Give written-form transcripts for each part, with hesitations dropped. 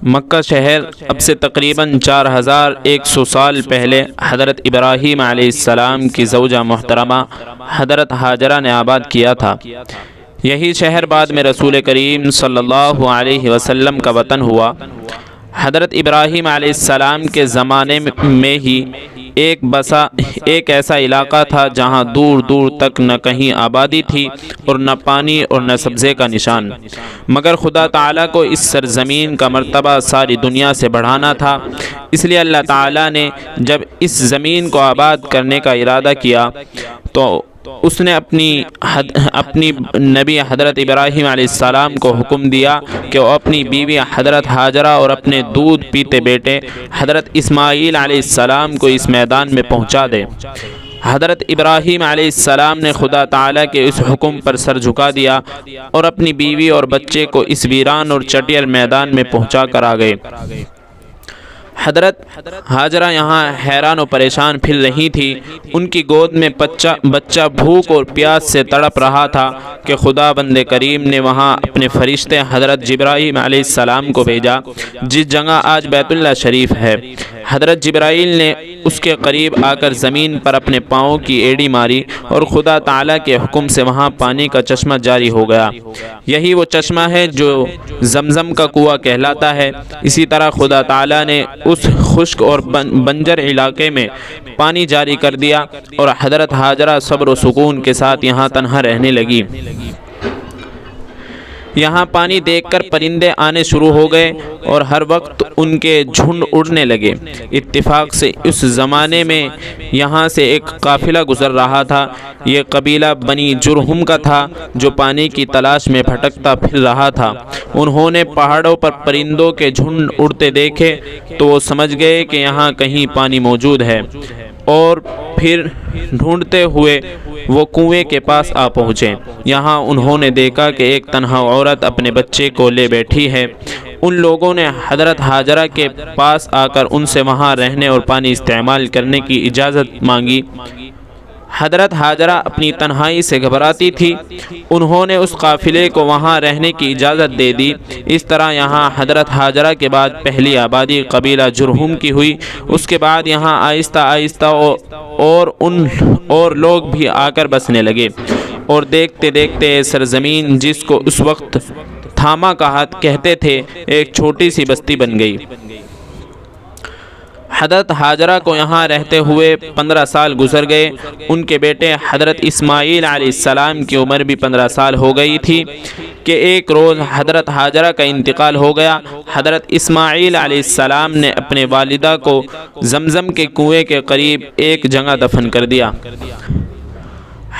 مکہ شہر اب سے تقریباً 4100 سال پہلے حضرت ابراہیم علیہ السلام کی زوجہ محترمہ حضرت ہاجرہ نے آباد کیا تھا۔ یہی شہر بعد میں رسول کریم صلی اللہ علیہ وسلم کا وطن ہوا۔ حضرت ابراہیم علیہ السلام کے زمانے میں ہی ایک ایسا علاقہ تھا جہاں دور دور تک نہ کہیں آبادی تھی اور نہ پانی اور نہ سبزے کا نشان، مگر خدا تعالیٰ کو اس سرزمین کا مرتبہ ساری دنیا سے بڑھانا تھا۔ اس لیے اللہ تعالیٰ نے جب اس زمین کو آباد کرنے کا ارادہ کیا تو اس نے اپنی نبی حضرت ابراہیم علیہ السلام کو حکم دیا کہ وہ اپنی بیوی حضرت ہاجرہ اور اپنے دودھ پیتے بیٹے حضرت اسماعیل علیہ السلام کو اس میدان میں پہنچا دے۔ حضرت ابراہیم علیہ السلام نے خدا تعالیٰ کے اس حکم پر سر جھکا دیا اور اپنی بیوی اور بچے کو اس ویران اور چٹیل میدان میں پہنچا کر آ گئے۔ حضرت ہاجرہ یہاں حیران و پریشان پھر رہی تھی۔ ان کی گود میں بچہ بھوک اور پیاس سے تڑپ رہا تھا کہ خدا بند کریم نے وہاں اپنے فرشتے حضرت جبرائیل علیہ السلام کو بھیجا، جس جگہ آج بیت اللہ شریف ہے۔ حضرت جبرائیل نے اس کے قریب آ کر زمین پر اپنے پاؤں کی ایڑی ماری اور خدا تعالیٰ کے حکم سے وہاں پانی کا چشمہ جاری ہو گیا۔ یہی وہ چشمہ ہے جو زمزم کا کنواں کہلاتا ہے۔ اسی طرح خدا تعالیٰ نے اس خشک اور بنجر علاقے میں پانی جاری کر دیا اور حضرت ہاجرہ صبر و سکون کے ساتھ یہاں تنہا رہنے لگی۔ یہاں پانی دیکھ کر پرندے آنے شروع ہو گئے اور ہر وقت ان کے جھنڈ اڑنے لگے۔ اتفاق سے اس زمانے میں یہاں سے ایک قافلہ گزر رہا تھا۔ یہ قبیلہ بنی جرہم کا تھا جو پانی کی تلاش میں بھٹکتا پھر رہا تھا۔ انہوں نے پہاڑوں پر پرندوں کے جھنڈ اڑتے دیکھے تو وہ سمجھ گئے کہ یہاں کہیں پانی موجود ہے، اور پھر ڈھونڈتے ہوئے وہ کنویں کے پاس آ پہنچے۔ یہاں انہوں نے دیکھا کہ ایک تنہا عورت اپنے بچے کو لے بیٹھی ہے۔ ان لوگوں نے حضرت ہاجرہ کے پاس آ کر ان سے وہاں رہنے اور پانی استعمال کرنے کی اجازت مانگی۔ حضرت ہاجرہ اپنی تنہائی سے گھبراتی تھی۔ انہوں نے اس قافلے کو وہاں رہنے کی اجازت دے دی۔ اس طرح یہاں حضرت ہاجرہ کے بعد پہلی آبادی قبیلہ جرہم کی ہوئی۔ اس کے بعد یہاں آہستہ آہستہ اور لوگ بھی آ کر بسنے لگے، اور دیکھتے دیکھتے سرزمین جس کو اس وقت تھاما کہتے تھے ایک چھوٹی سی بستی بن گئی۔ حضرت ہاجرہ کو یہاں رہتے ہوئے 15 سال گزر گئے۔ ان کے بیٹے حضرت اسماعیل علیہ السلام کی عمر بھی 15 سال ہو گئی تھی کہ ایک روز حضرت ہاجرہ کا انتقال ہو گیا۔ حضرت اسماعیل علیہ السلام نے اپنے والدہ کو زمزم کے کنویں کے قریب ایک جگہ دفن کر دیا۔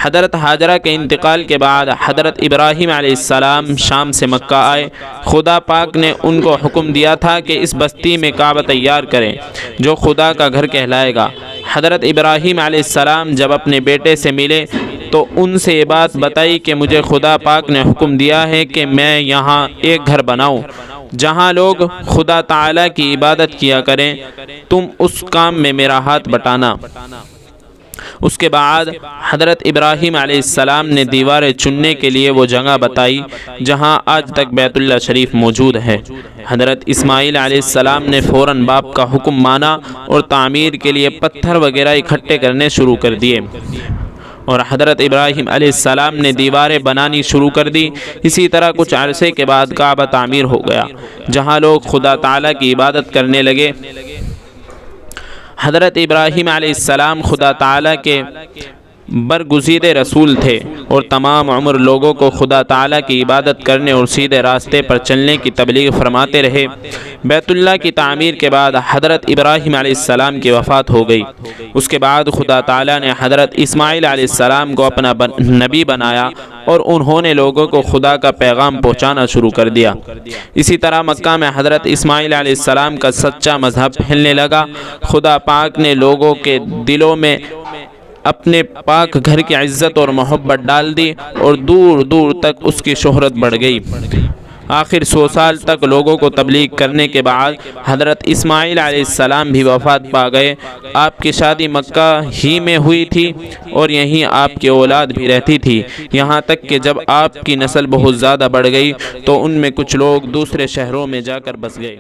حضرت ہاجرہ کے انتقال کے بعد حضرت ابراہیم علیہ السلام شام سے مکہ آئے۔ خدا پاک نے ان کو حکم دیا تھا کہ اس بستی میں کعبہ تیار کریں جو خدا کا گھر کہلائے گا۔ حضرت ابراہیم علیہ السلام جب اپنے بیٹے سے ملے تو ان سے یہ بات بتائی کہ مجھے خدا پاک نے حکم دیا ہے کہ میں یہاں ایک گھر بناؤں جہاں لوگ خدا تعالیٰ کی عبادت کیا کریں، تم اس کام میں میرا ہاتھ بٹانا۔ اس کے بعد حضرت ابراہیم علیہ السلام نے دیواریں چننے کے لیے وہ جگہ بتائی جہاں آج تک بیت اللہ شریف موجود ہے۔ حضرت اسماعیل علیہ السلام نے فوراً باپ کا حکم مانا اور تعمیر کے لیے پتھر وغیرہ اکٹھے کرنے شروع کر دیے، اور حضرت ابراہیم علیہ السلام نے دیواریں بنانی شروع کر دی۔ اسی طرح کچھ عرصے کے بعد کعبہ تعمیر ہو گیا جہاں لوگ خدا تعالیٰ کی عبادت کرنے لگے۔ حضرت ابراہیم علیہ السلام خدا تعالیٰ کے برگزیدہ رسول تھے اور تمام عمر لوگوں کو خدا تعالیٰ کی عبادت کرنے اور سیدھے راستے پر چلنے کی تبلیغ فرماتے رہے۔ بیت اللہ کی تعمیر کے بعد حضرت ابراہیم علیہ السلام کی وفات ہو گئی۔ اس کے بعد خدا تعالیٰ نے حضرت اسماعیل علیہ السلام کو اپنا نبی بنایا اور انہوں نے لوگوں کو خدا کا پیغام پہنچانا شروع کر دیا۔ اسی طرح مکہ میں حضرت اسماعیل علیہ السلام کا سچا مذہب پھیلنے لگا۔ خدا پاک نے لوگوں کے دلوں میں اپنے پاک گھر کی عزت اور محبت ڈال دی اور دور دور تک اس کی شہرت بڑھ گئی۔ آخر 100 سال تک لوگوں کو تبلیغ کرنے کے بعد حضرت اسماعیل علیہ السلام بھی وفات پا گئے۔ آپ کی شادی مکہ ہی میں ہوئی تھی اور یہیں آپ کی اولاد بھی رہتی تھی، یہاں تک کہ جب آپ کی نسل بہت زیادہ بڑھ گئی تو ان میں کچھ لوگ دوسرے شہروں میں جا کر بس گئے۔